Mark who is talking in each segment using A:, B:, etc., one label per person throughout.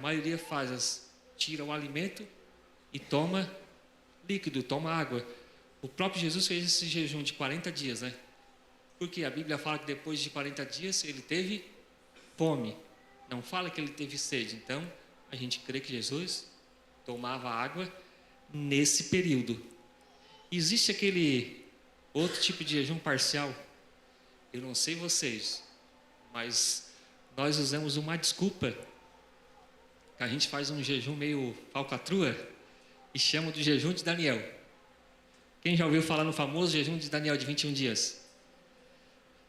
A: A maioria tira o alimento e toma líquido, toma água. O próprio Jesus fez esse jejum de 40 dias, né? Porque a Bíblia fala que depois de 40 dias ele teve fome. Não fala que ele teve sede. Então, a gente crê que Jesus tomava água nesse período. Existe aquele outro tipo de jejum parcial. Eu não sei vocês, mas nós usamos uma desculpa. Que a gente faz um jejum meio falcatrua e chama de jejum de Daniel. Quem já ouviu falar no famoso jejum de Daniel de 21 dias?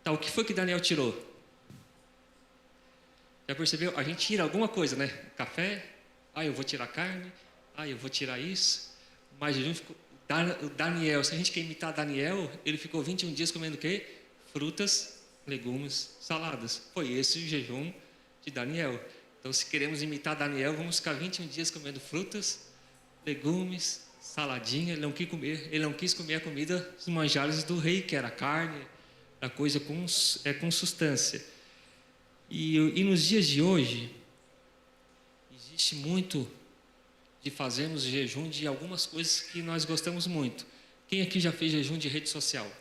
A: Tá, o que foi que Daniel tirou? Já percebeu? A gente tira alguma coisa, né? Café, eu vou tirar carne, eu vou tirar isso. Mas jejum ficou... Daniel, se a gente quer imitar Daniel, ele ficou 21 dias comendo o quê? Frutas, legumes, saladas. Foi esse o jejum de Daniel. Então, se queremos imitar Daniel, vamos ficar 21 dias comendo frutas, legumes, saladinha. Ele não quis comer a comida dos manjares do rei, que era carne, a coisa com substância. E nos dias de hoje, existe muito de fazermos jejum de algumas coisas que nós gostamos muito. Quem aqui já fez jejum de rede social?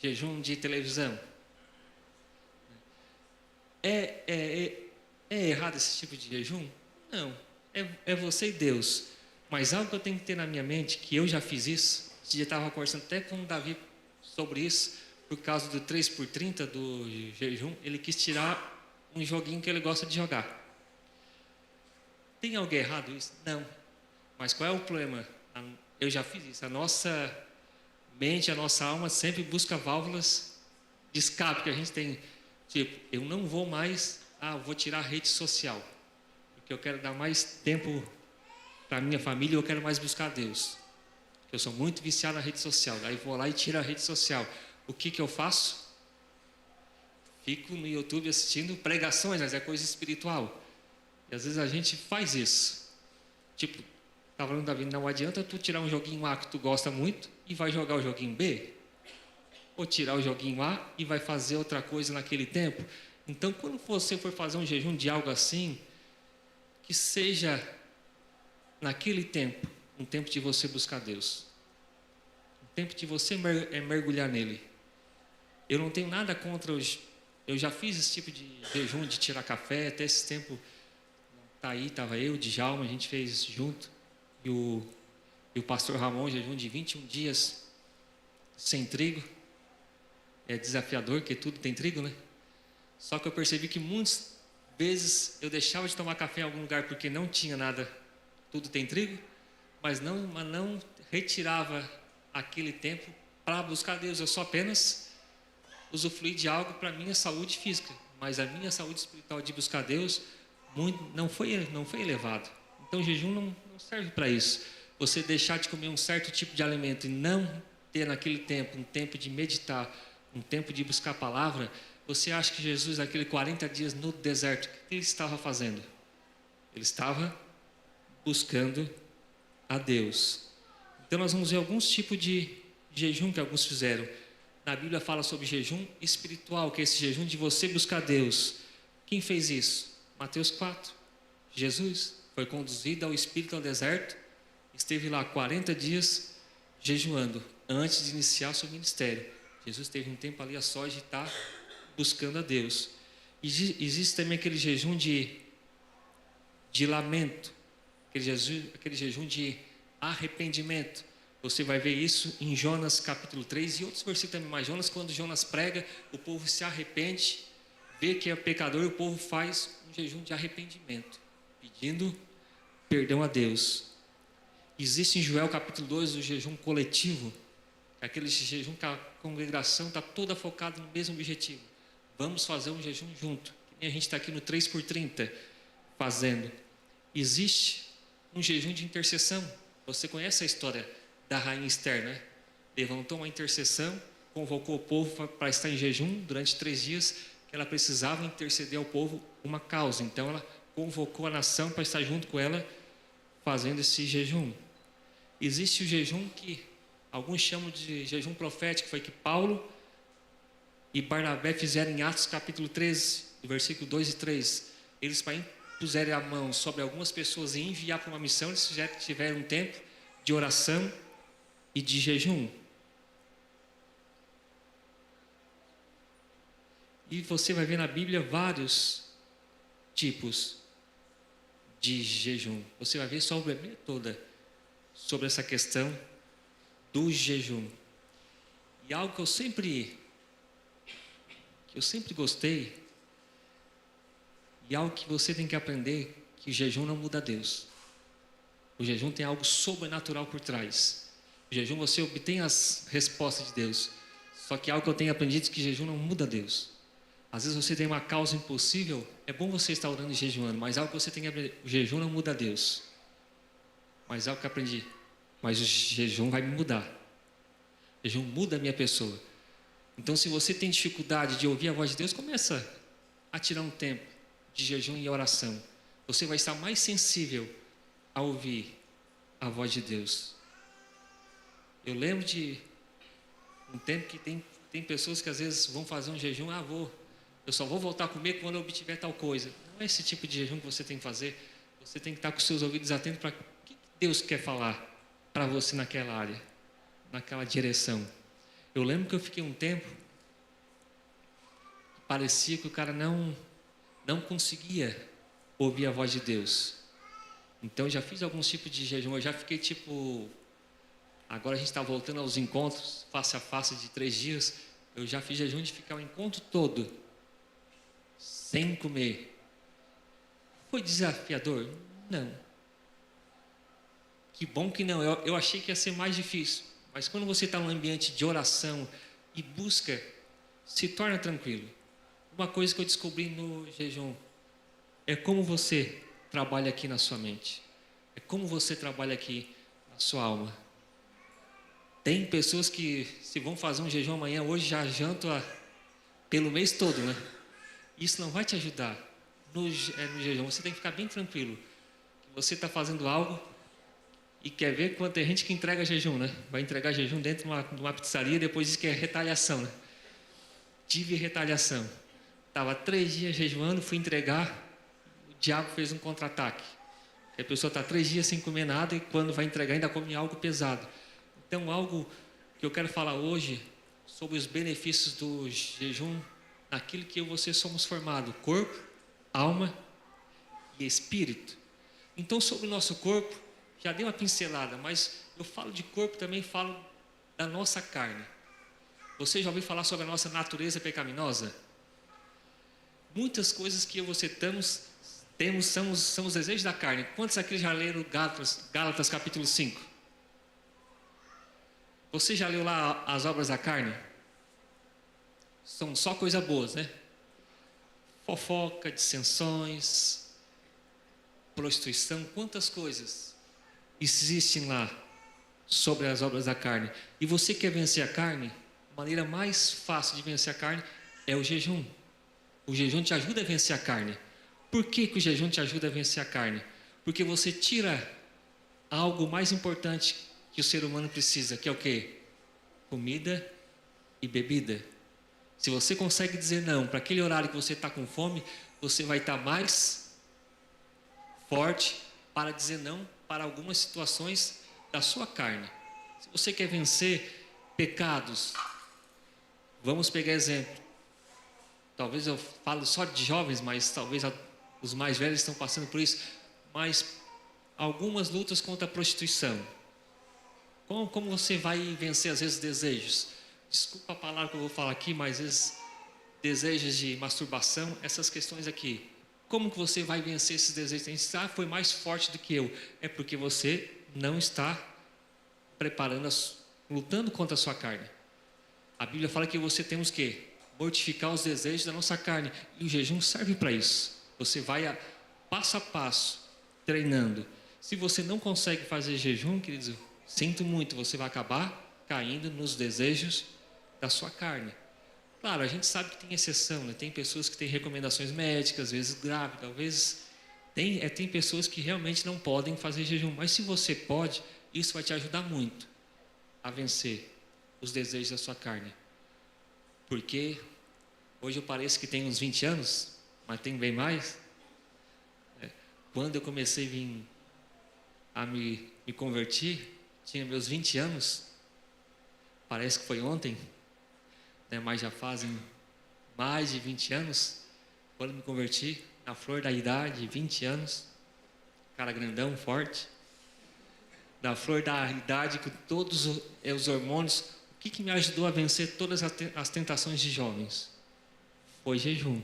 A: Jejum de televisão? É errado esse tipo de jejum? Não, é você e Deus. Mas algo que eu tenho que ter na minha mente, que eu já fiz isso, esse dia eu estava conversando até com o Davi sobre isso, por causa do 3x30 do jejum, ele quis tirar um joguinho que ele gosta de jogar. Tem algo errado isso? Não. Mas qual é o problema? Eu já fiz isso. A nossa mente, a nossa alma sempre busca válvulas de escape que a gente tem. Tipo, eu não vou mais, vou tirar a rede social, porque eu quero dar mais tempo para minha família, eu quero mais buscar Deus. Eu sou muito viciado na rede social, aí vou lá e tiro a rede social. O que eu faço? Fico no YouTube assistindo pregações, mas é coisa espiritual. E às vezes a gente faz isso. Tipo, estava falando, Davi, não adianta tu tirar um joguinho A que tu gosta muito e vai jogar o joguinho B. Ou tirar o joguinho A e vai fazer outra coisa naquele tempo. Então, quando você for fazer um jejum de algo assim, que seja naquele tempo, um tempo de você buscar Deus. Um tempo de você mergulhar nele. Eu não tenho nada contra os... Eu já fiz esse tipo de jejum de tirar café, até esse tempo... estava eu, Djalma, a gente fez junto. E o pastor Ramon, jejum de 21 dias sem trigo. É desafiador, porque tudo tem trigo, né? Só que eu percebi que muitas vezes eu deixava de tomar café em algum lugar porque não tinha nada, tudo tem trigo, mas não retirava aquele tempo para buscar Deus. Eu só apenas usufruí de algo para a minha saúde física, mas a minha saúde espiritual de buscar Deus não foi elevado. Então o jejum não serve para isso. Você deixar de comer um certo tipo de alimento e não ter naquele tempo um tempo de meditar, um tempo de buscar a palavra. Você acha que Jesus, naqueles 40 dias no deserto, o que ele estava fazendo? Ele estava buscando a Deus. Então nós vamos ver alguns tipos de jejum que alguns fizeram. Na Bíblia fala sobre jejum espiritual, que é esse jejum de você buscar Deus. Quem fez isso? Mateus 4. Jesus foi conduzido ao Espírito ao deserto, esteve lá 40 dias jejuando, antes de iniciar seu ministério. Jesus teve um tempo ali a sós de estar buscando a Deus. Existe também aquele jejum de lamento, aquele jejum de arrependimento. Você vai ver isso em Jonas capítulo 3 e outros versículos também. Mas Jonas, quando Jonas prega, o povo se arrepende, vê que é pecador, e o povo faz um jejum de arrependimento, pedindo perdão a Deus. Existe em Joel capítulo 2 o jejum coletivo, aquele jejum que a congregação está toda focada no mesmo objetivo. Vamos fazer um jejum junto, que nem a gente está aqui no 3x30 fazendo. Existe um jejum de intercessão. Você conhece a história da rainha Esther, né? Levantou uma intercessão, convocou o povo para estar em jejum durante 3 dias, que ela precisava interceder ao povo uma causa. Então ela convocou a nação para estar junto com ela fazendo esse jejum. Existe o jejum que alguns chamam de jejum profético, foi que Paulo e Barnabé fizeram em Atos capítulo 13, versículo 2 e 3. eles para impuserem a mão sobre algumas pessoas e enviar para uma missão, eles já tiveram um tempo de oração e de jejum. E você vai ver na Bíblia vários tipos de jejum. Você vai ver sobre a Bíblia toda sobre essa questão do jejum. E algo que eu sempre gostei, e algo que você tem que aprender, que o jejum não muda Deus. O jejum tem algo sobrenatural por trás. O jejum você obtém as respostas de Deus. Só que algo que eu tenho aprendido é que jejum não muda Deus. Às vezes você tem uma causa impossível, é bom você estar orando e jejuando, mas algo que você tem que aprender, o jejum não muda Deus. Mas algo que eu aprendi, mas o jejum vai me mudar. O jejum muda a minha pessoa. Então, se você tem dificuldade de ouvir a voz de Deus, começa a tirar um tempo de jejum e oração. Você vai estar mais sensível a ouvir a voz de Deus. Eu lembro de um tempo que tem pessoas que às vezes vão fazer um jejum, eu só vou voltar a comer quando eu obtiver tal coisa. Não é esse tipo de jejum que você tem que fazer. Você tem que estar com os seus ouvidos atentos para o que Deus quer falar para você naquela área, naquela direção. Eu lembro que eu fiquei um tempo, parecia que o cara não conseguia ouvir a voz de Deus. Então eu já fiz alguns tipos de jejum, eu já fiquei tipo, agora a gente está voltando aos encontros face a face de 3 dias, eu já fiz jejum de ficar o encontro todo sem comer. Foi desafiador? Não. Que bom que não, eu achei que ia ser mais difícil, mas quando você está num ambiente de oração e busca, se torna tranquilo. Uma coisa que eu descobri no jejum é como você trabalha aqui na sua mente. É como você trabalha aqui na sua alma. Tem pessoas que, se vão fazer um jejum amanhã, hoje já jantam pelo mês todo, né? Isso não vai te ajudar no jejum. Você tem que ficar bem tranquilo. Que você está fazendo algo e quer ver quanto tem gente que entrega jejum, né? Vai entregar jejum dentro de uma pizzaria e depois diz que é retaliação, né? Tive retaliação. Estava 3 dias jejuando, fui entregar, o diabo fez um contra-ataque. A pessoa está 3 dias sem comer nada e quando vai entregar ainda come algo pesado. Então, algo que eu quero falar hoje sobre os benefícios do jejum, naquilo que eu e você somos formados, corpo, alma e espírito. Então, sobre o nosso corpo, já dei uma pincelada, mas eu falo de corpo, também falo da nossa carne. Você já ouviu falar sobre a nossa natureza pecaminosa? Muitas coisas que eu e você temos são os desejos da carne. Quantos aqui já leram Gálatas capítulo 5? Você já leu lá as obras da carne? São só coisas boas, né? Fofoca, dissensões, prostituição, quantas coisas existem lá sobre as obras da carne. E você quer vencer a carne? A maneira mais fácil de vencer a carne é o jejum. O jejum te ajuda a vencer a carne. Por que o jejum te ajuda a vencer a carne? Porque você tira algo mais importante que o ser humano precisa, que é o quê? Comida e bebida. Se você consegue dizer não para aquele horário que você está com fome, você vai estar mais forte para dizer não para algumas situações da sua carne. Se você quer vencer pecados, vamos pegar exemplo. Talvez eu falo só de jovens, mas talvez os mais velhos estão passando por isso. Mas algumas lutas contra a prostituição. Como você vai vencer às vezes desejos? Desculpa a palavra que eu vou falar aqui, mas às vezes desejos de masturbação, essas questões aqui. Como que você vai vencer esses desejos? Foi mais forte do que eu. É porque você não está preparando, lutando contra a sua carne. A Bíblia fala que você temos que mortificar os desejos da nossa carne. E o jejum serve para isso. Você vai passo a passo, treinando. Se você não consegue fazer jejum, queridos, sinto muito, você vai acabar caindo nos desejos da sua carne. Claro, a gente sabe que tem exceção, né? Tem pessoas que têm recomendações médicas, às vezes grávidas, às vezes tem pessoas que realmente não podem fazer jejum. Mas se você pode, isso vai te ajudar muito a vencer os desejos da sua carne. Porque hoje eu pareço que tenho uns 20 anos, mas tenho bem mais. Quando eu comecei a vir a me converter, tinha meus 20 anos, parece que foi ontem, né? Mas já fazem mais de 20 anos, quando me converti, na flor da idade, 20 anos, cara grandão, forte, na flor da idade, com todos os hormônios. O que me ajudou a vencer todas as tentações de jovens? Foi jejum.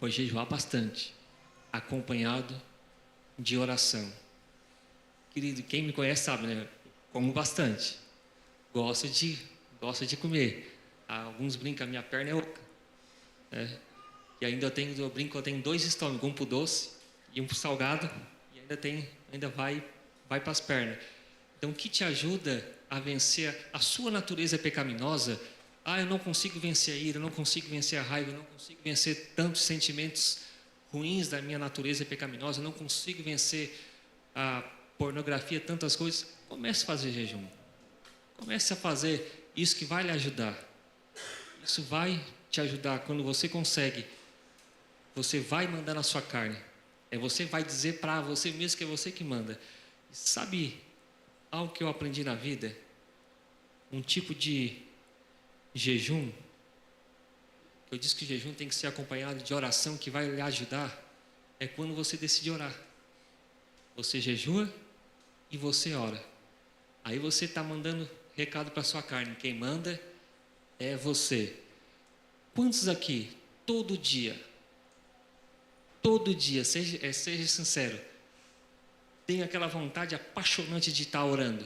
A: Foi jejuar bastante, acompanhado de oração. Querido, quem me conhece sabe, né? Como bastante. Gosto de comer. Alguns brincam, a minha perna é oca. Né? E ainda eu brinco, eu tenho 2 estômagos, um pro doce e um pro salgado, e ainda vai para as pernas. Então, o que te ajuda a vencer a sua natureza pecaminosa? Eu não consigo vencer a ira, eu não consigo vencer a raiva, eu não consigo vencer tantos sentimentos ruins da minha natureza pecaminosa, eu não consigo vencer a pornografia, tantas coisas. Comece a fazer jejum. Comece a fazer isso que vai lhe ajudar. Isso vai te ajudar. Quando você consegue, você vai mandar na sua carne. Você vai dizer para você mesmo que é você que manda. Sabe algo que eu aprendi na vida? Um tipo de jejum, eu disse que o jejum tem que ser acompanhado de oração que vai lhe ajudar. É quando você decide orar. Você jejua e você ora. Aí você está mandando recado para a sua carne. Quem manda é você. Quantos aqui, todo dia, seja sincero, tem aquela vontade apaixonante de estar orando?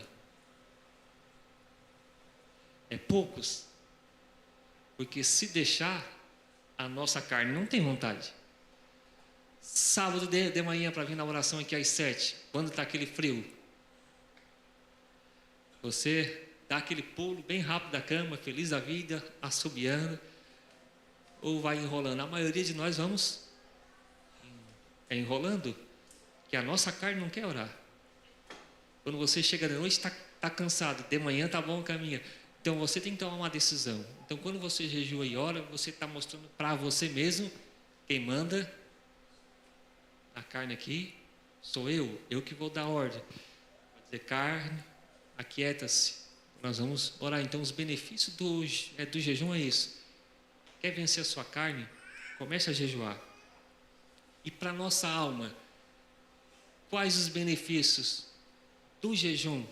A: É poucos. Porque se deixar, a nossa carne não tem vontade. Sábado de manhã para vir na oração aqui às 7, quando está aquele frio, você dá aquele pulo bem rápido da cama, feliz da vida, assobiando, ou vai enrolando. A maioria de nós vamos enrolando, que a nossa carne não quer orar. Quando você chega de noite, está cansado, de manhã está bom, caminha. Então você tem que tomar uma decisão. Então quando você jejua e ora, você está mostrando para você mesmo, quem manda a carne aqui sou eu que vou dar ordem. Vou dizer, carne, aquieta-se. Nós vamos orar. Então os benefícios do jejum é isso. Quer vencer a sua carne? Comece a jejuar. E para a nossa alma, quais os benefícios do jejum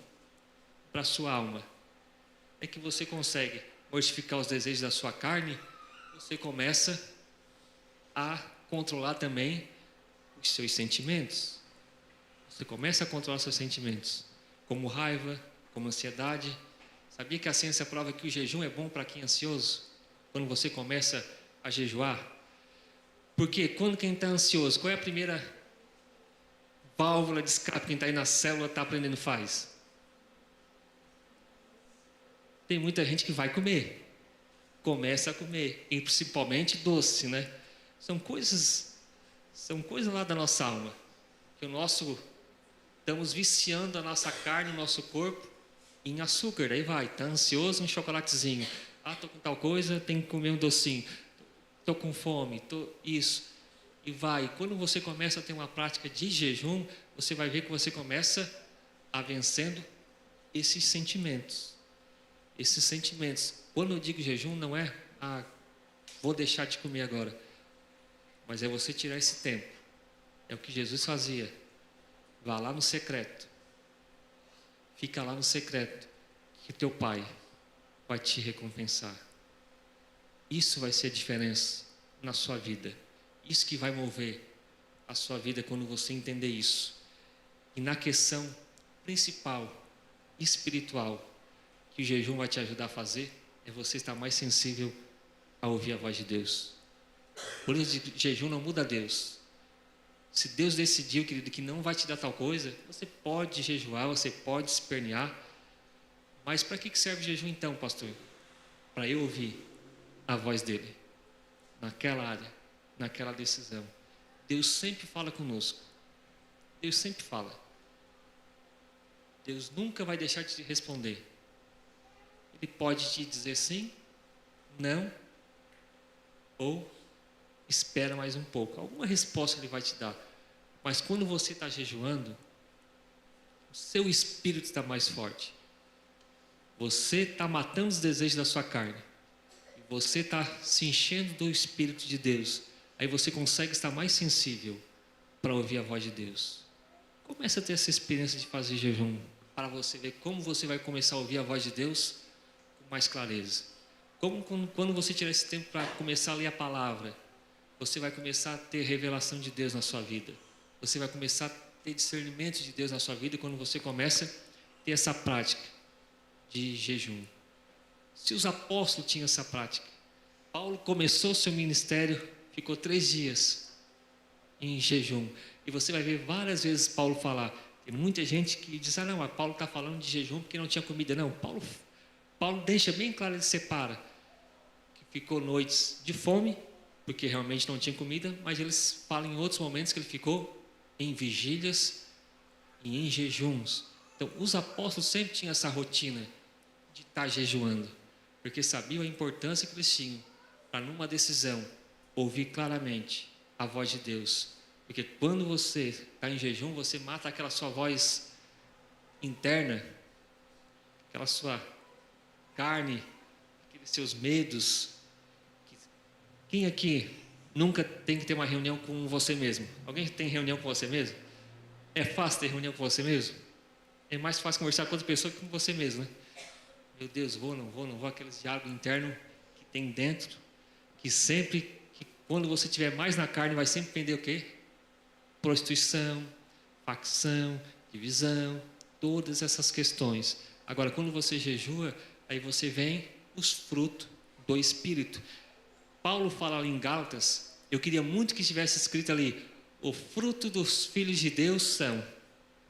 A: para a sua alma? É que você consegue mortificar os desejos da sua carne, você começa a controlar também os seus sentimentos. Você começa a controlar seus sentimentos, como raiva, como ansiedade. Sabia que a ciência prova que o jejum é bom para quem é ansioso? Quando você começa a jejuar. Porque quando quem está ansioso, qual é a primeira válvula de escape quem está aí na célula está aprendendo faz? Tem muita gente que vai comer, começa a comer, e principalmente doce, né? São coisas lá da nossa alma, que estamos viciando a nossa carne, o nosso corpo, em açúcar. Daí vai, está ansioso, um chocolatezinho. Estou com tal coisa, tem que comer um docinho. Estou com fome, isso. E vai, quando você começa a ter uma prática de jejum, você vai ver que você começa a vencendo esses sentimentos. Esses sentimentos. Quando eu digo jejum, não é vou deixar de comer agora, mas é você tirar esse tempo. É o que Jesus fazia. Vá lá no secreto, fica lá no secreto, que teu Pai vai te recompensar. Isso vai ser a diferença na sua vida. Isso que vai mover a sua vida quando você entender isso. E na questão principal, espiritual, que o jejum vai te ajudar a fazer, é você estar mais sensível a ouvir a voz de Deus. Por isso, jejum não muda Deus. Se Deus decidiu, querido, que não vai te dar tal coisa, você pode jejuar, você pode espernear. Mas para que serve o jejum então, pastor? Para eu ouvir a voz dele, naquela área, naquela decisão. Deus sempre fala conosco. Deus sempre fala. Deus nunca vai deixar de te responder. Ele pode te dizer sim, não, ou espera mais um pouco. Alguma resposta ele vai te dar. Mas quando você está jejuando, o seu espírito está mais forte. Você está matando os desejos da sua carne. Você está se enchendo do Espírito de Deus. Aí você consegue estar mais sensível para ouvir a voz de Deus. Comece a ter essa experiência de fazer jejum, para você ver como você vai começar a ouvir a voz de Deus com mais clareza. Como quando você tiver esse tempo para começar a ler a palavra, você vai começar a ter revelação de Deus na sua vida. Você vai começar a ter discernimento de Deus na sua vida quando você começa a ter essa prática de jejum. Se os apóstolos tinham essa prática, Paulo começou seu ministério, ficou 3 dias em jejum. E você vai ver várias vezes Paulo falar. Tem muita gente que diz, não, mas Paulo está falando de jejum porque não tinha comida. Não, Paulo deixa bem claro, ele separa. Que ficou noites de fome, porque realmente não tinha comida, mas eles falam em outros momentos que ele ficou em vigílias e em jejuns. Então, os apóstolos sempre tinham essa rotina de estar jejuando, porque sabiam a importância que eles tinham para, numa decisão, ouvir claramente a voz de Deus. Porque quando você está em jejum, você mata aquela sua voz interna, aquela sua carne, aqueles seus medos. Quem aqui nunca tem que ter uma reunião com você mesmo? Alguém tem reunião com você mesmo? É fácil ter reunião com você mesmo? É mais fácil conversar com outra pessoa que com você mesmo, né? Meu Deus, vou, não vou, aqueles diálogos internos que tem dentro, que sempre, que quando você estiver mais na carne, vai sempre pender o quê? Prostituição, facção, divisão, todas essas questões. Agora, quando você jejua, aí você vem os frutos do Espírito. Paulo fala ali em Gálatas, eu queria muito que estivesse escrito ali, o fruto dos filhos de Deus são,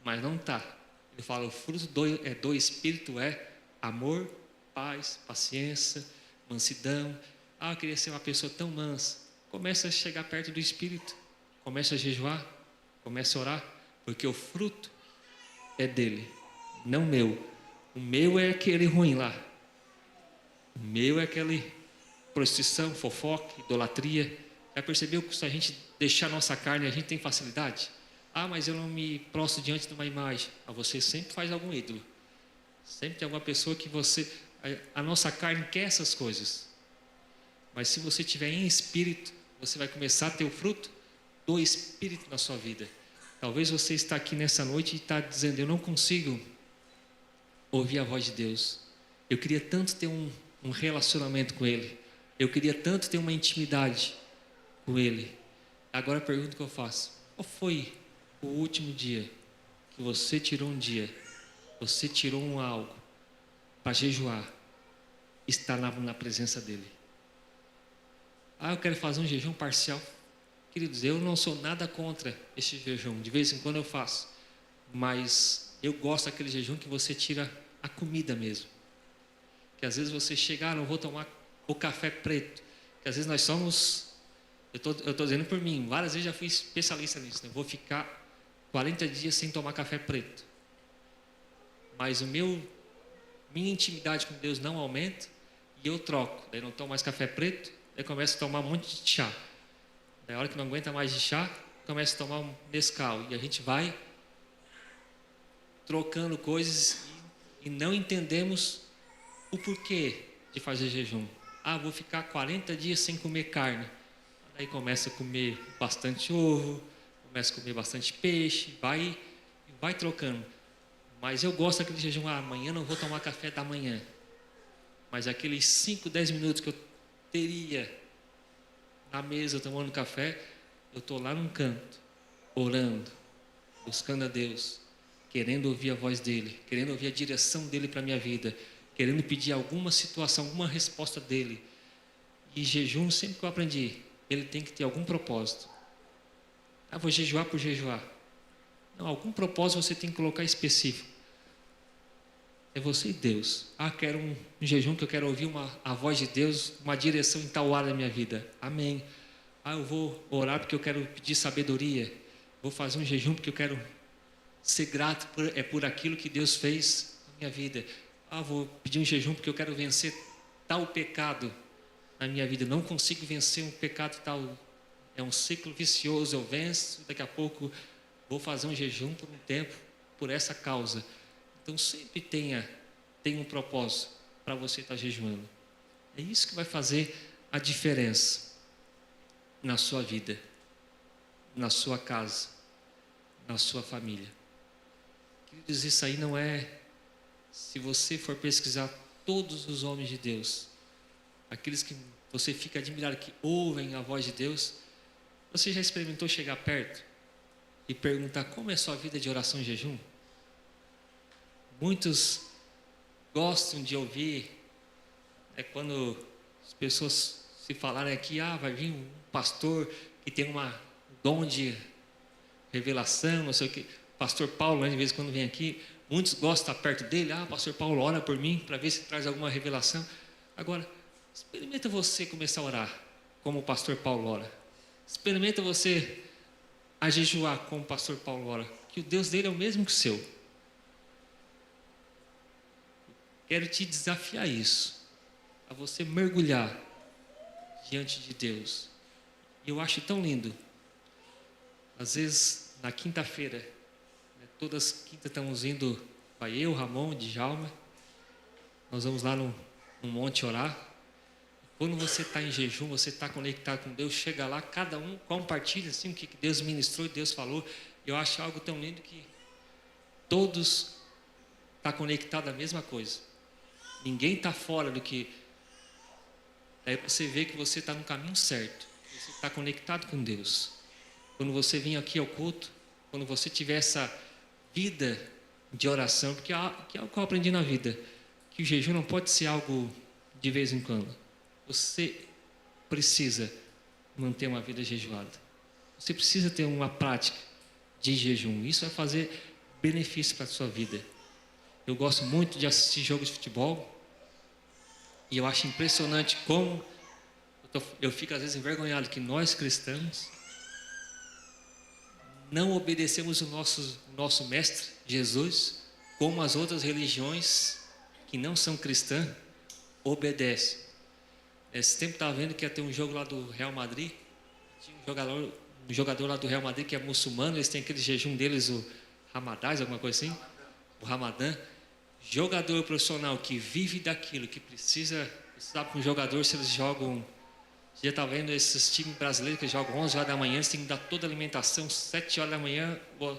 A: mas não está. Ele fala, o fruto do Espírito é amor, paz, paciência, mansidão. Eu queria ser uma pessoa tão mansa. Começa a chegar perto do Espírito, começa a jejuar, começa a orar, porque o fruto é dele, não meu. O meu é aquele ruim lá. O meu é aquele prostituição, fofoca, idolatria. Já percebeu que se a gente deixar nossa carne, a gente tem facilidade? Mas eu não me prostro diante de uma imagem. Você sempre faz algum ídolo. Sempre tem alguma pessoa que você... A nossa carne quer essas coisas. Mas se você estiver em espírito, você vai começar a ter o fruto do Espírito na sua vida. Talvez você está aqui nessa noite e está dizendo, eu não consigo ouvir a voz de Deus. Eu queria tanto ter um relacionamento com Ele. Eu queria tanto ter uma intimidade com Ele. Agora a pergunta que eu faço, qual foi o último dia que você tirou um dia, você tirou algo para jejuar, estar na presença dEle? Eu quero fazer um jejum parcial. Queridos, eu não sou nada contra esse jejum, de vez em quando eu faço, mas eu gosto daquele jejum que você tira a comida mesmo, que às vezes você chega, não vou tomar o café preto, que às vezes nós somos, eu estou dizendo por mim, várias vezes já fui especialista nisso, né? Vou ficar 40 dias sem tomar café preto, mas minha intimidade com Deus não aumenta, e eu troco, daí não tomo mais café preto, daí começo a tomar um monte de chá. Na hora que não aguenta mais de chá, começa a tomar um Nescau. E a gente vai trocando coisas e não entendemos o porquê de fazer jejum. Vou ficar 40 dias sem comer carne. Aí começa a comer bastante ovo, começa a comer bastante peixe, vai trocando. Mas eu gosto daquele jejum, amanhã não vou tomar café da manhã. Mas aqueles 5, 10 minutos que eu teria na mesa tomando café, eu estou lá num canto, orando, buscando a Deus, querendo ouvir a voz dEle, querendo ouvir a direção dEle para a minha vida, querendo pedir alguma situação, alguma resposta dEle. E jejum, sempre que eu aprendi, ele tem que ter algum propósito. Vou jejuar por jejuar. Não, algum propósito você tem que colocar específico. É você e Deus. Quero um jejum que eu quero ouvir a voz de Deus, uma direção em tal área da minha vida. Amém. Eu vou orar porque eu quero pedir sabedoria. Vou fazer um jejum porque eu quero ser grato por aquilo que Deus fez na minha vida. Vou pedir um jejum porque eu quero vencer tal pecado na minha vida. Não consigo vencer um pecado tal. É um ciclo vicioso, eu venço, daqui a pouco vou fazer um jejum por um tempo, por essa causa. Então sempre tenha um propósito para você estar jejuando. É isso que vai fazer a diferença na sua vida, na sua casa, na sua família. Queridos, isso aí não é, se você for pesquisar todos os homens de Deus, aqueles que você fica admirado que ouvem a voz de Deus, você já experimentou chegar perto e perguntar como é a sua vida de oração e jejum? Muitos gostam de ouvir, quando as pessoas se falarem aqui, vai vir um pastor que tem um dom de revelação, não sei o que. Pastor Paulo, de vez em quando vem aqui, muitos gostam de estar perto dele. Pastor Paulo, ora por mim para ver se traz alguma revelação. Agora, experimenta você começar a orar como o pastor Paulo ora. Experimenta você a jejuar como o pastor Paulo ora, que o Deus dele é o mesmo que o seu. Quero te desafiar isso, a você mergulhar diante de Deus. E eu acho tão lindo. Às vezes, na quinta-feira, todas as quintas estamos indo, vai eu, Ramon, Djalma, nós vamos lá no monte orar. Quando você está em jejum, você está conectado com Deus, chega lá, cada um compartilha assim, o que Deus ministrou e Deus falou. Eu acho algo tão lindo que todos estão conectados à mesma coisa. Ninguém está fora do que... Aí você vê que você está no caminho certo. Você está conectado com Deus. Quando você vir aqui ao culto, quando você tiver essa vida de oração, porque é algo que eu aprendi na vida, que o jejum não pode ser algo de vez em quando. Você precisa manter uma vida jejuada. Você precisa ter uma prática de jejum. Isso vai fazer benefício para a sua vida. Eu gosto muito de assistir jogos de futebol e eu acho impressionante como eu fico às vezes envergonhado que nós cristãos não obedecemos o nosso mestre Jesus, como as outras religiões que não são cristãs obedecem. Esse tempo estava vendo que ia ter um jogo lá do Real Madrid, tinha um jogador lá do Real Madrid que é muçulmano, eles têm aquele jejum deles, o Ramadãs, alguma coisa assim, o Ramadã. Jogador profissional que vive daquilo, que precisa, sabe, com um jogador, se eles jogam, já está vendo esses times brasileiros que jogam 11 horas da manhã, eles têm que dar toda a alimentação, 7 horas da manhã, o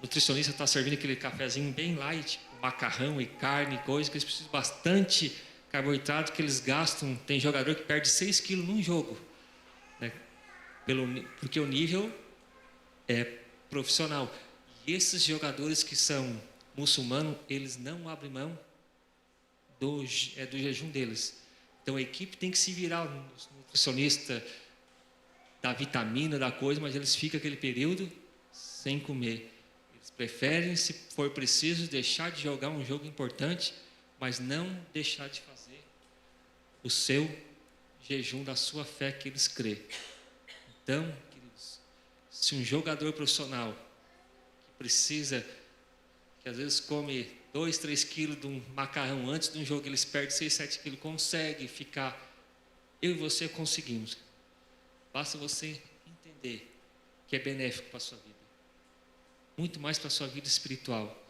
A: nutricionista está servindo aquele cafezinho bem light, macarrão e carne, coisa que eles precisam bastante carboidrato, que eles gastam. Tem jogador que perde 6 quilos num jogo, né? Porque o nível é profissional. E esses jogadores que são muçulmanos, eles não abrem mão do jejum deles. Então a equipe tem que se virar, o nutricionista da vitamina, da coisa, mas eles ficam aquele período sem comer. Eles preferem, se for preciso, deixar de jogar um jogo importante, mas não deixar de fazer o seu jejum da sua fé que eles crêem. Então, queridos, se um jogador profissional que precisa, que às vezes come 2, 3 quilos de um macarrão antes de um jogo, eles perdem 6, 7 quilos, consegue ficar, eu e você conseguimos. Basta você entender que é benéfico para a sua vida, muito mais para a sua vida espiritual.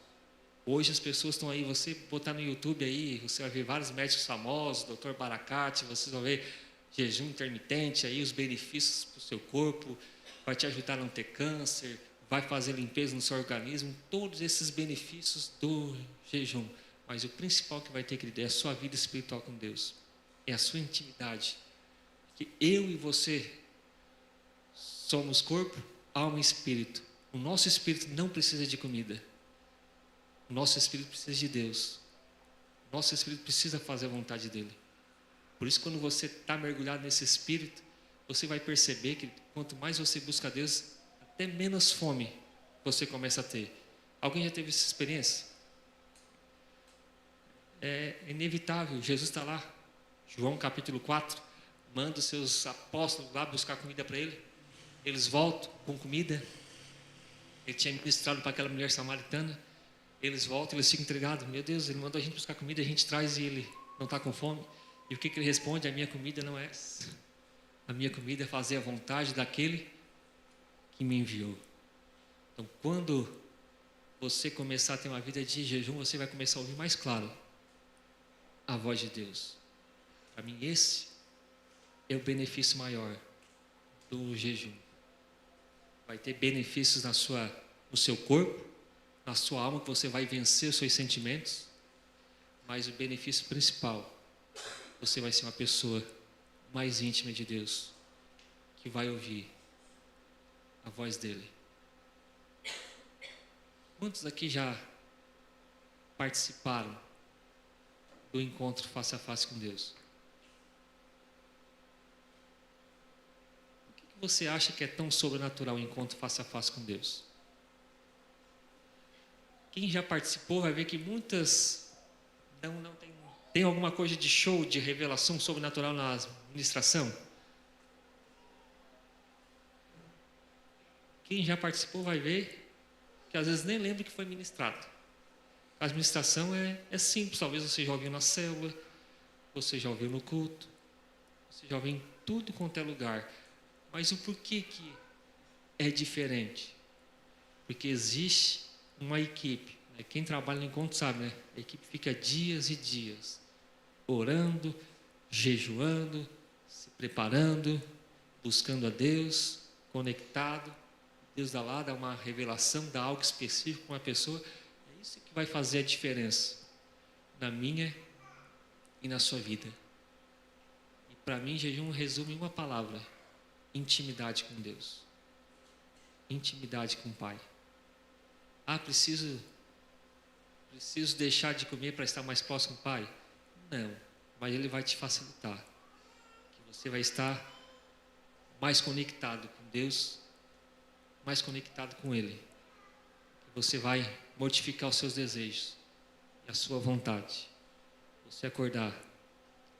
A: Hoje as pessoas estão aí, você botar no YouTube aí, você vai ver vários médicos famosos, Dr. Baracate, você vai ver jejum intermitente aí, os benefícios para o seu corpo, vai te ajudar a não ter câncer, vai fazer limpeza no seu organismo, todos esses benefícios do jejum. Mas o principal que vai ter, querido, é a sua vida espiritual com Deus, é a sua intimidade. Que eu e você somos corpo, alma e espírito. O nosso espírito não precisa de comida. O nosso espírito precisa de Deus. O nosso espírito precisa fazer a vontade dele. Por isso, quando você está mergulhado nesse espírito, você vai perceber que quanto mais você busca Deus, até menos fome você começa a ter. Alguém já teve essa experiência? É inevitável. Jesus está lá, João capítulo 4, manda os seus apóstolos lá buscar comida para ele. Eles voltam com comida. Ele tinha ministrado para aquela mulher samaritana. Eles voltam, eles ficam entregados. Meu Deus, ele mandou a gente buscar comida, a gente traz e ele não está com fome. E o que ele responde? A minha comida não é essa. A minha comida é fazer a vontade daquele que me enviou. Então, quando você começar a ter uma vida de jejum, você vai começar a ouvir mais claro a voz de Deus. Para mim, esse é o benefício maior do jejum. Vai ter benefícios no seu corpo, na sua alma, que você vai vencer os seus sentimentos, mas o benefício principal, você vai ser uma pessoa mais íntima de Deus, que vai ouvir a voz dele. Quantos aqui já participaram do encontro face a face com Deus? Por que você acha que é tão sobrenatural o encontro face a face com Deus? Quem já participou vai ver que muitas não tem alguma coisa de show, de revelação sobrenatural na ministração. Quem já participou vai ver que às vezes nem lembra que foi ministrado. A administração é simples, talvez você já ouviu na célula, você já ouviu no culto, você já ouviu em tudo quanto é lugar. Mas o porquê que é diferente? Porque existe uma equipe, né? Quem trabalha no encontro sabe, né? A equipe fica dias e dias orando, jejuando, se preparando, buscando a Deus, conectado. Deus dá lá, dá uma revelação, dá algo específico para uma pessoa. É isso que vai fazer a diferença na minha e na sua vida. E para mim, jejum resume em uma palavra: intimidade com Deus. Intimidade com o Pai. Preciso deixar de comer para estar mais próximo do Pai? Não, mas Ele vai te facilitar. Que você vai estar mais conectado com Deus, mais conectado com Ele. Você vai mortificar os seus desejos e a sua vontade. Você acordar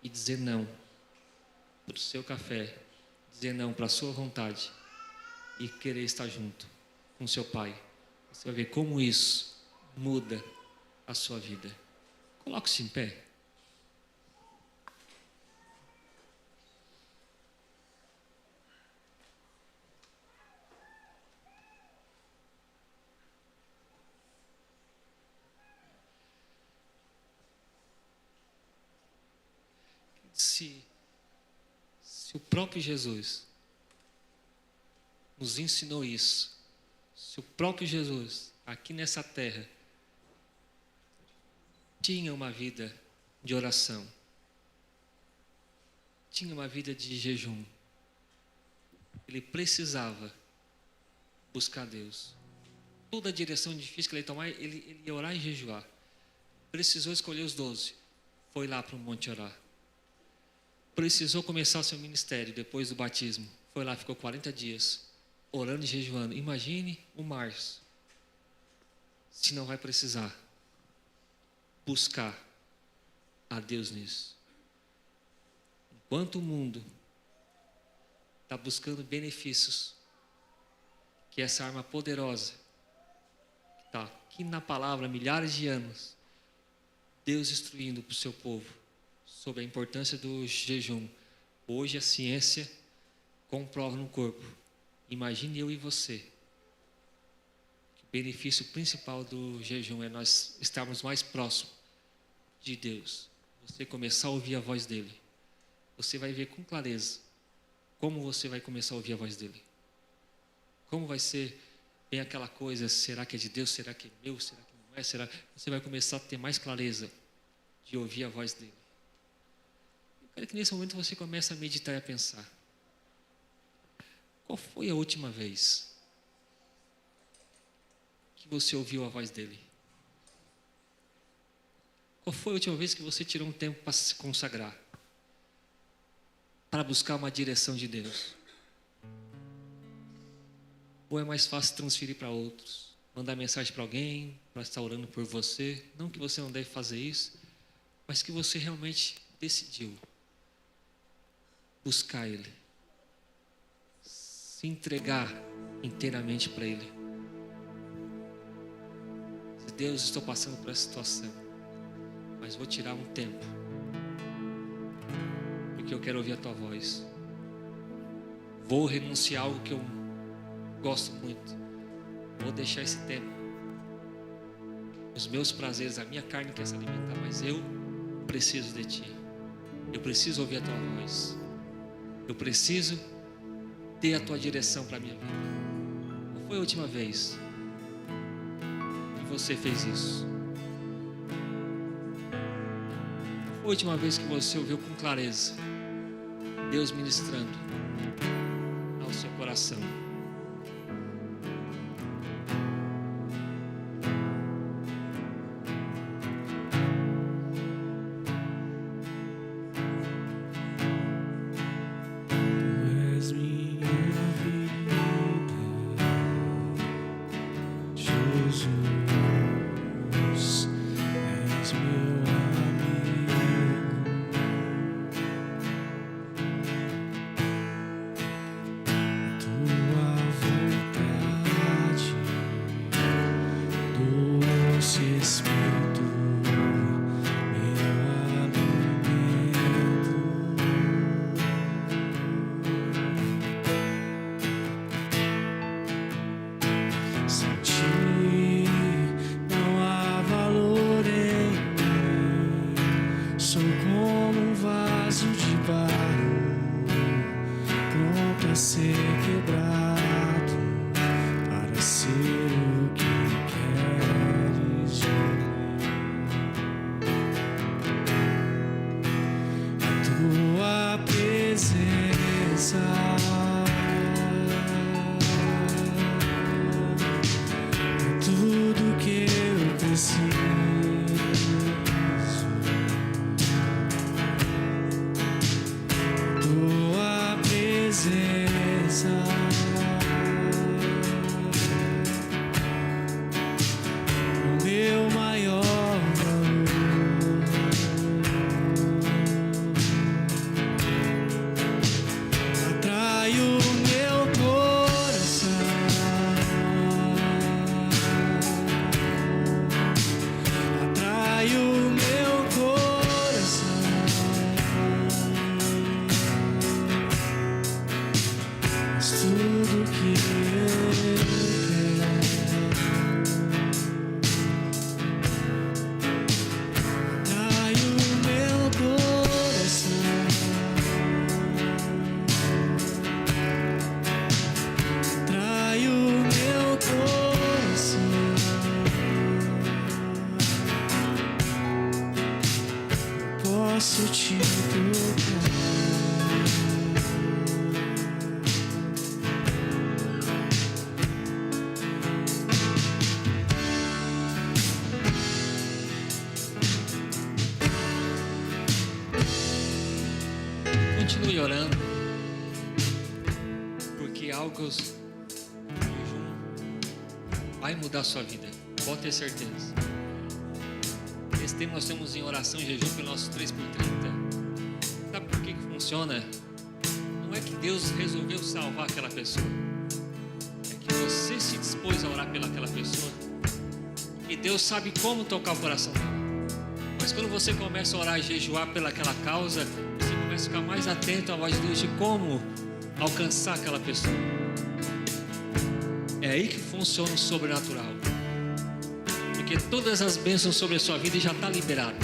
A: e dizer não para o seu café, dizer não para a sua vontade e querer estar junto com seu Pai. Você vai ver como isso muda a sua vida. Coloque-se em pé. Se o próprio Jesus nos ensinou isso, se o próprio Jesus, aqui nessa terra, tinha uma vida de oração, tinha uma vida de jejum, ele precisava buscar Deus. Toda a direção difícil que ele ia tomar, ele ia orar e jejuar. Precisou escolher os 12, foi lá para o monte orar. Precisou começar o seu ministério depois do batismo, foi lá, ficou 40 dias orando e jejuando. Imagine o Márcio, se não vai precisar buscar a Deus nisso. Enquanto o mundo está buscando benefícios, que essa arma poderosa, que está aqui na palavra há milhares de anos, Deus instruindo para o seu povo sobre a importância do jejum. Hoje a ciência comprova no corpo. Imagine eu e você. O benefício principal do jejum é nós estarmos mais próximos de Deus. Você começar a ouvir a voz dele. Você vai ver com clareza como você vai começar a ouvir a voz dele. Como vai ser bem aquela coisa, será que é de Deus, será que é meu, será que não é, será? Você vai começar a ter mais clareza de ouvir a voz dele. Eu quero que nesse momento você comece a meditar e a pensar. Qual foi a última vez que você ouviu a voz dele? Qual foi a última vez que você tirou um tempo para se consagrar? Para buscar uma direção de Deus? Ou é mais fácil transferir para outros? Mandar mensagem para alguém, para estar orando por você? Não que você não deve fazer isso, mas que você realmente decidiu buscar Ele. Se entregar inteiramente para Ele. Deus, estou passando por essa situação, mas vou tirar um tempo, porque eu quero ouvir a Tua voz. Vou renunciar a algo que eu gosto muito, vou deixar esse tempo. Os meus prazeres, a minha carne quer se alimentar, mas eu preciso de Ti. Eu preciso ouvir a Tua voz. Eu preciso ter a Tua direção para a minha vida. Qual foi a última vez que você fez isso? Qual foi a última vez que você ouviu com clareza Deus ministrando ao seu coração? Continue orando, porque algo no jejum vai mudar a sua vida, pode ter certeza. Esse tempo nós temos em oração e jejum pelo nosso 3x30. Sabe por que funciona? Não é que Deus resolveu salvar aquela pessoa, é que você se dispôs a orar pelaquela pessoa e Deus sabe como tocar o coração dela. Mas quando você começa a orar e jejuar pelaquela causa, você começa a ficar mais atento à voz de Deus de como alcançar aquela pessoa. É aí que funciona o sobrenatural. Porque todas as bênçãos sobre a sua vida já está liberado.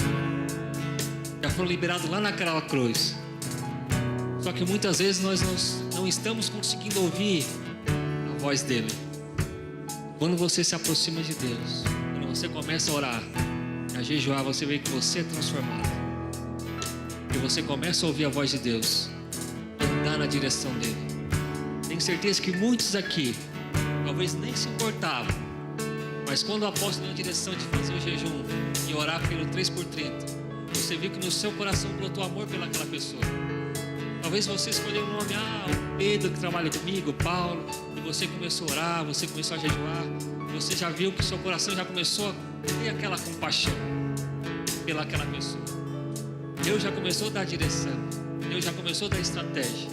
A: Já foram liberados lá naquela cruz. Só que muitas vezes nós não estamos conseguindo ouvir a voz dele. Quando você se aproxima de Deus, quando você começa a orar, a jejuar, você vê que você é transformado. E você começa a ouvir a voz de Deus, andar na direção dele. Tenho certeza que muitos aqui talvez nem se importavam, mas quando o apóstolo na direção de fazer o jejum e orar pelo 3x30, você viu que no seu coração brotou amor pelaquela pessoa. Talvez você escolheu o nome, o Pedro que trabalha comigo, o Paulo, e você começou a orar, você começou a jejuar, você já viu que o seu coração já começou a ter aquela compaixão pelaquela pessoa. Deus já começou a dar direção, Deus já começou a dar estratégia.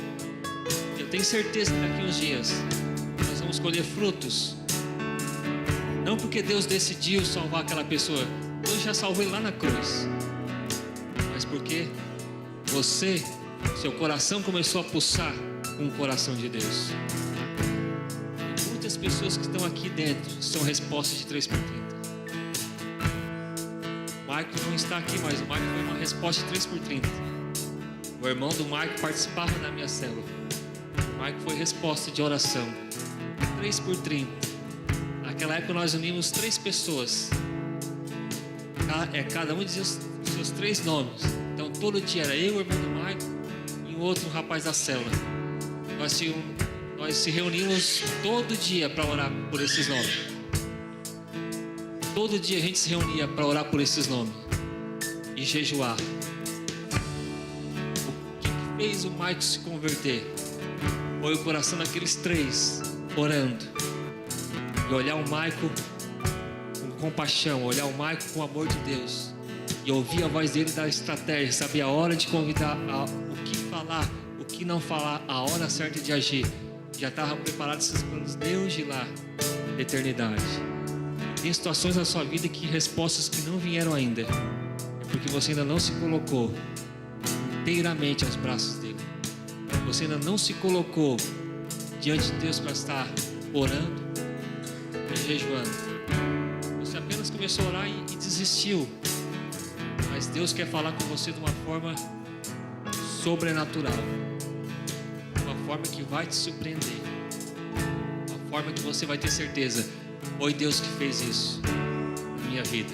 A: Eu tenho certeza que daqui uns dias nós vamos colher frutos. Não porque Deus decidiu salvar aquela pessoa, Deus já salvou ele lá na cruz, mas porque seu coração começou a pulsar com o coração de Deus. Tem muitas pessoas que estão aqui dentro são respostas de 3x30. O Maico não está aqui, mas o Maico foi uma resposta de 3x30. O irmão do Maico participava da minha célula. O Maico foi resposta de oração 3x30. Naquela época nós unimos 3 pessoas. Cada um dizia os seus 3 nomes. Então todo dia era eu, o irmão do Maico e um outro rapaz da célula. Nós se reunimos todo dia para orar por esses nomes. Todo dia a gente se reunia para orar por esses nomes e jejuar. O que fez o Maico se converter? Foi o coração daqueles 3 orando e olhar o Maico com compaixão, olhar o Maico com o amor de Deus e ouvir a voz dele da estratégia, saber a hora de convidar, o que falar, o que não falar, a hora certa de agir. Já estava preparado esses planos desde lá, da eternidade. Tem situações na sua vida que respostas que não vieram ainda, é porque você ainda não se colocou inteiramente aos braços dele. Você ainda não se colocou diante de Deus para estar orando e jejuando. Você apenas começou a orar e desistiu. Mas Deus quer falar com você de uma forma sobrenatural, uma forma que vai te surpreender, uma forma que você vai ter certeza: foi Deus que fez isso na minha vida.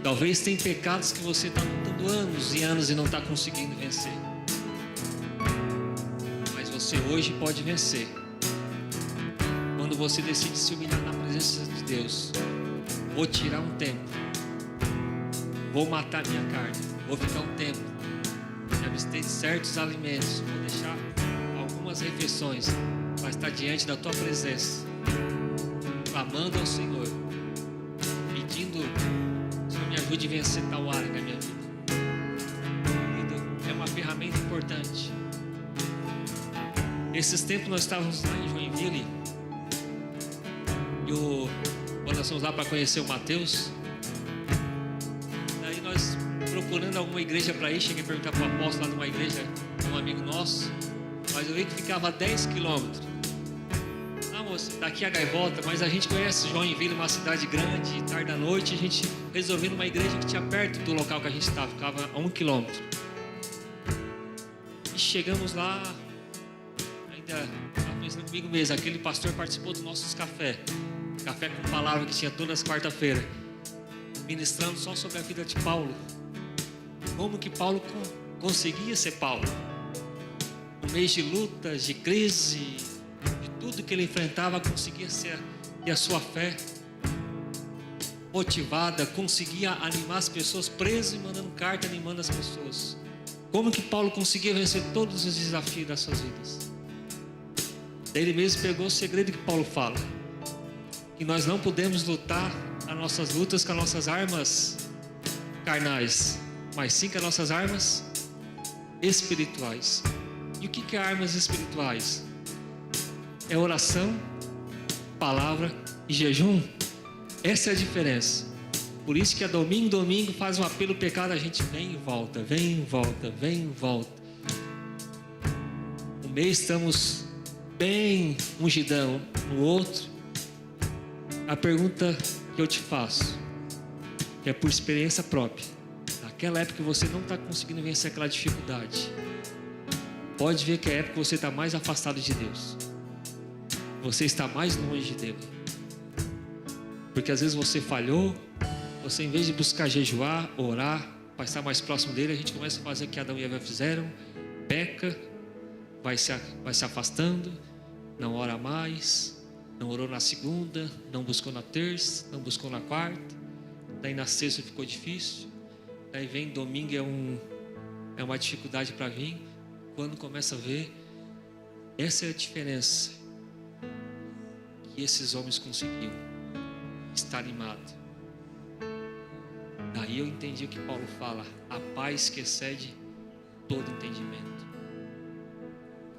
A: Talvez tem pecados que você está lutando anos e anos e não está conseguindo vencer, mas você hoje pode vencer quando você decide se humilhar na presença de Deus. Vou tirar um tempo, vou matar minha carne, vou ficar um tempo, me abster de certos alimentos, vou deixar algumas refeições para estar diante da tua presença, clamando ao Senhor, pedindo: Senhor, me ajude a vencer tal área da minha vida. É uma ferramenta importante. Esses tempos nós estávamos lá em Joinville e quando nós fomos lá para conhecer o Mateus, daí nós procurando alguma igreja para ir, cheguei a perguntar para o apóstolo lá numa igreja, um amigo nosso, mas eu vi que ficava a 10 quilômetros. Ah, moça, daqui a Gaivota, mas a gente conhece Joinville, uma cidade grande, tarde da noite, a gente resolveu numa igreja que tinha perto do local que a gente estava, ficava a 1 quilômetro. E chegamos lá, ainda estava pensando comigo mesmo, aquele pastor participou dos nossos café com palavra que tinha todas as quarta-feiras, ministrando só sobre a vida de Paulo. Como que Paulo conseguia ser Paulo? No meio de lutas, de crise, de tudo que ele enfrentava, conseguia ter a sua fé motivada, conseguia animar as pessoas, preso e mandando carta, animando as pessoas. Como que Paulo conseguia vencer todos os desafios das suas vidas? Daí ele mesmo pegou o segredo que Paulo fala, que nós não podemos lutar as nossas lutas com as nossas armas carnais, mas sim com as nossas armas espirituais. E o que é armas espirituais? É oração, palavra e jejum. Essa é a diferença. Por isso que a domingo faz um apelo ao pecado, a gente vem e volta, vem e volta, vem e volta. Um mês estamos bem ungidão, no outro. A pergunta que eu te faço, que é por experiência própria, naquela época que você não está conseguindo vencer aquela dificuldade, pode ver que é a época que você está mais afastado de Deus, você está mais longe dele, porque às vezes você falhou, você em vez de buscar jejuar, orar, para estar mais próximo dele, a gente começa a fazer o que Adão e Eva fizeram, peca, vai se afastando, não ora mais, não orou na segunda, não buscou na terça, não buscou na quarta, daí na sexta ficou difícil, daí vem domingo, é uma dificuldade para vir. Quando começa a ver, essa é a diferença que esses homens conseguiam, estar animado. Daí eu entendi o que Paulo fala, a paz que excede todo entendimento.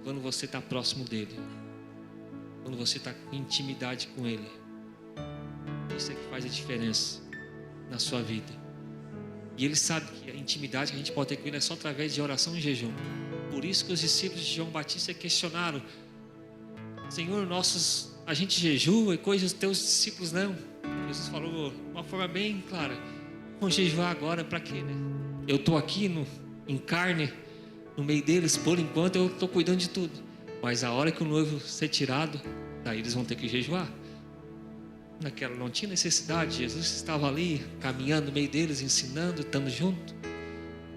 A: Quando você está próximo dele, quando você está com intimidade com ele, isso é que faz a diferença na sua vida. E ele sabe que a intimidade que a gente pode ter com ele é só através de oração e jejum. Por isso que os discípulos de João Batista questionaram: Senhor, nossos a gente jejua e coisas, os teus discípulos não. Jesus falou de uma forma bem clara: vão jejuar agora para quê, né? Eu estou aqui em carne, no meio deles, por enquanto eu estou cuidando de tudo. Mas a hora que o noivo ser tirado, daí eles vão ter que jejuar. Naquela não tinha necessidade, Jesus estava ali, caminhando no meio deles, ensinando, estando junto.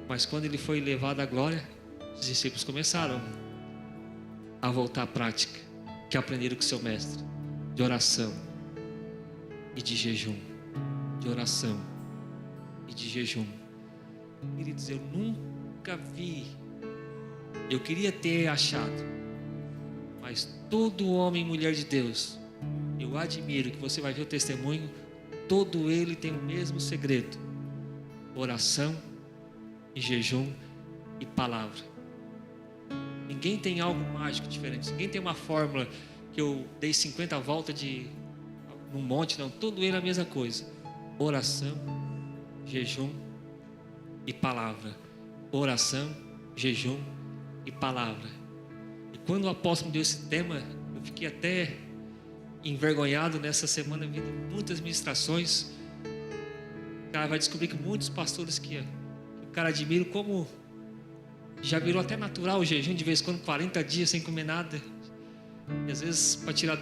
A: Mas quando ele foi levado à glória, os discípulos começaram a voltar à prática que aprenderam com seu mestre, de oração e de jejum, de oração e de jejum. Queridos, eu nunca vi, eu queria ter achado, mas todo homem e mulher de Deus, eu admiro, que você vai ver o testemunho, todo ele tem o mesmo segredo: oração e jejum e palavra. Ninguém tem algo mágico diferente, ninguém tem uma fórmula que eu dei 50 voltas num monte, não. Todo ele é a mesma coisa: oração, jejum e palavra. Oração, jejum e palavra. E quando o apóstolo deu esse tema, eu fiquei até envergonhado. Nessa semana, vindo muitas ministrações, o cara vai descobrir que muitos pastores que o cara admira, como já virou até natural o jejum, de vez em quando 40 dias sem comer nada. E às vezes para tirar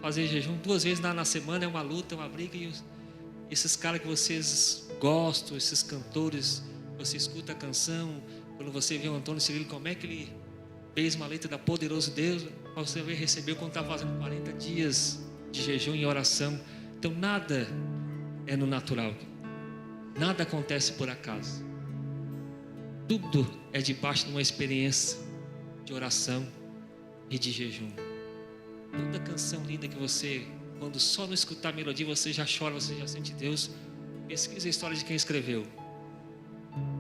A: fazer jejum 2 vezes na semana é uma luta, é uma briga. E esses caras que vocês gostam, esses cantores, você escuta a canção, quando você vê o Antônio Cirilo, como é que ele fez uma letra da Poderoso Deus, você vai receber quando está fazendo 40 dias de jejum e oração. Então nada é no natural, nada acontece por acaso. Tudo é debaixo de uma experiência de oração e de jejum. Toda canção linda que você, quando só não escutar a melodia, você já chora, você já sente Deus. Pesquisa a história de quem escreveu.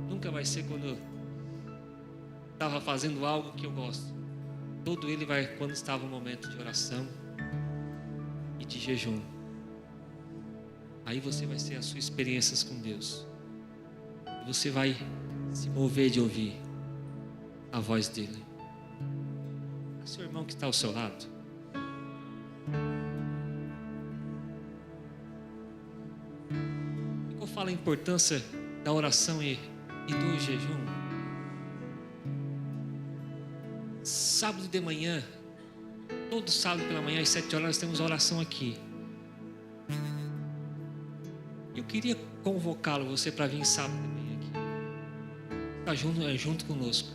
A: Nunca vai ser quando estava fazendo algo que eu gosto. Todo ele vai quando estava no momento de oração e de jejum. Aí você vai ser as suas experiências com Deus. Você vai se mover de ouvir a voz dele. O seu irmão que está ao seu lado, eu falo a importância da oração e do jejum. Sábado de manhã, todo sábado pela manhã às 7 horas nós temos oração aqui. Eu queria convocá-lo, você, para vir sábado de manhã aqui, está junto conosco,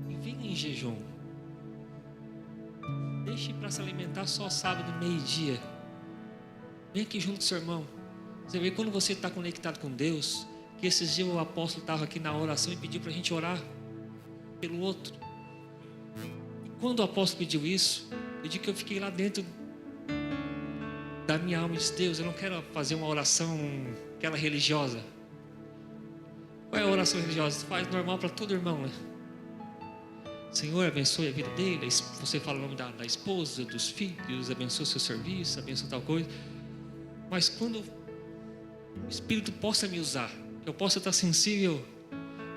A: e venha em jejum. Deixe para se alimentar só sábado, meio-dia. Vem aqui junto com seu irmão. Você vê, quando você está conectado com Deus, que esses dias o apóstolo estava aqui na oração e pediu para a gente orar pelo outro. E quando o apóstolo pediu isso, eu digo que eu fiquei lá dentro da minha alma e disse: Deus, eu não quero fazer uma oração aquela religiosa. Qual é a oração religiosa? Faz normal para todo irmão, né? Senhor, abençoe a vida dele. Você fala o nome da esposa, dos filhos, abençoe o seu serviço, abençoe tal coisa. Mas quando o Espírito possa me usar, que eu possa estar sensível,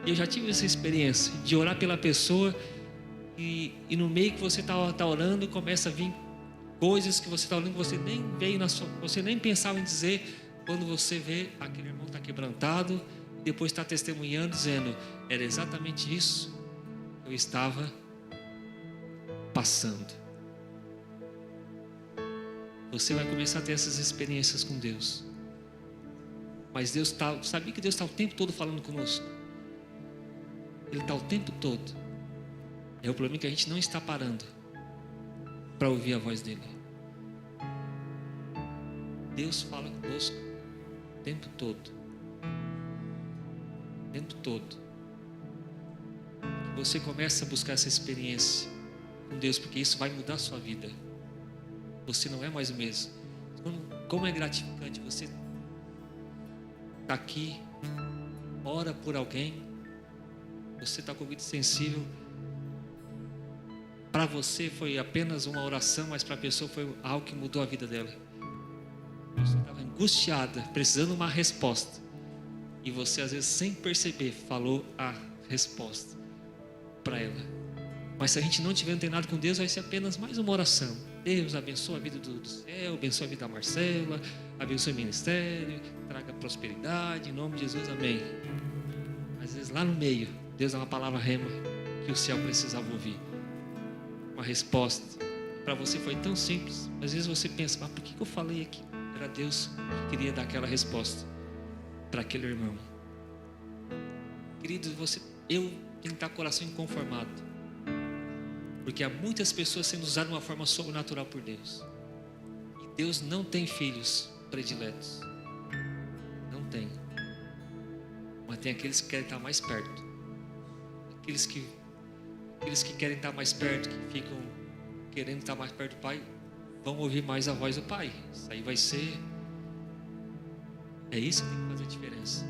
A: e eu já tive essa experiência de orar pela pessoa, e no meio que você está orando, começa a vir coisas que você está orando, que você nem veio você nem pensava em dizer. Quando você vê, aquele irmão está quebrantado, e depois está testemunhando, dizendo: era exatamente isso que eu estava passando. Você vai começar a ter essas experiências com Deus. Mas Deus sabia que Deus está o tempo todo falando conosco. Ele está o tempo todo. É o problema, que a gente não está parando para ouvir a voz dele. Deus fala conosco o tempo todo. O tempo todo. Você começa a buscar essa experiência com Deus, porque isso vai mudar a sua vida. Você não é mais o mesmo. Como é gratificante você estar aqui, ora por alguém, você está com o ouvido sensível. Para você foi apenas uma oração, mas para a pessoa foi algo que mudou a vida dela. A pessoa estava angustiada, precisando de uma resposta, e você, às vezes sem perceber, falou a resposta para ela. Mas se a gente não tiver antenado com Deus, vai ser apenas mais uma oração. Deus abençoe a vida do céu, abençoe a vida da Marcela, abençoe o ministério, traga prosperidade, em nome de Jesus, amém. Às vezes lá no meio, Deus dá uma palavra rema que o céu precisava ouvir. Uma resposta. Para você foi tão simples. Às vezes você pensa, mas por que eu falei aqui? Era Deus que queria dar aquela resposta para aquele irmão. Queridos, eu tenho que estar com o coração inconformado, porque há muitas pessoas sendo usadas de uma forma sobrenatural por Deus. E Deus não tem filhos prediletos. Não tem. Mas tem aqueles que querem estar mais perto. Aqueles que querem estar mais perto, que ficam querendo estar mais perto do Pai, vão ouvir mais a voz do Pai. Isso aí vai ser... É isso que tem que fazer a diferença.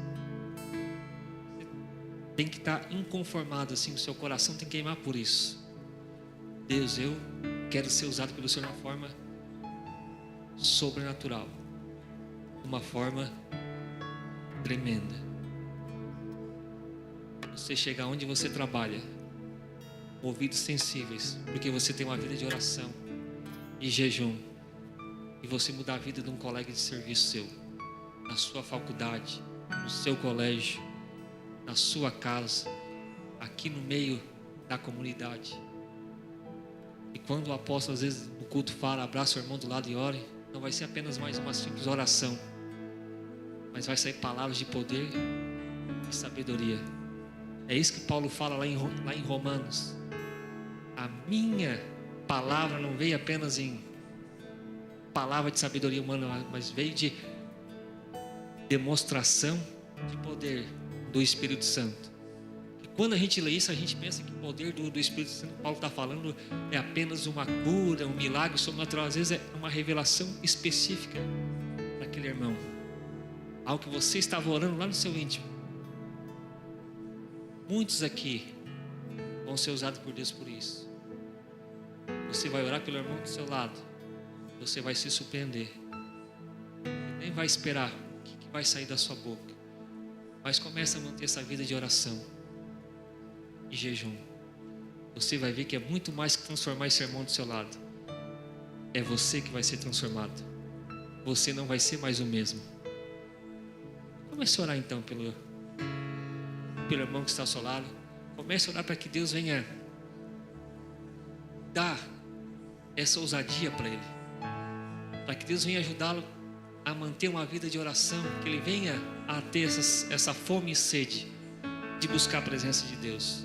A: Você tem que estar inconformado assim, o seu coração tem que queimar por isso. Deus, eu quero ser usado pelo Senhor de uma forma sobrenatural, uma forma tremenda. Você chegar onde você trabalha, ouvidos sensíveis, porque você tem uma vida de oração e jejum, e você mudar a vida de um colega de serviço seu, na sua faculdade, no seu colégio, na sua casa, aqui no meio da comunidade. E quando o apóstolo às vezes no culto fala, abraça o irmão do lado e ore, não vai ser apenas mais uma simples oração, mas vai sair palavras de poder e sabedoria. É isso que Paulo fala lá em Romanos. A minha palavra não veio apenas em palavra de sabedoria humana, mas veio de demonstração de poder do Espírito Santo. E quando a gente lê isso, a gente pensa que o poder do Espírito Santo que Paulo está falando é apenas uma cura, um milagre sobrenatural. Às vezes é uma revelação específica para aquele irmão, algo que você estava orando lá no seu íntimo. Muitos aqui vão ser usados por Deus por isso. Você vai orar pelo irmão do seu lado, você vai se surpreender, nem vai esperar o que vai sair da sua boca, mas começa a manter essa vida de oração e jejum. Você vai ver que é muito mais que transformar esse irmão do seu lado. É você que vai ser transformado. Você não vai ser mais o mesmo. Comece a orar então pelo irmão que está ao seu lado. Comece a orar para que Deus venha dar essa ousadia para ele, para que Deus venha ajudá-lo a manter uma vida de oração, que ele venha a ter essa fome e sede de buscar a presença de Deus.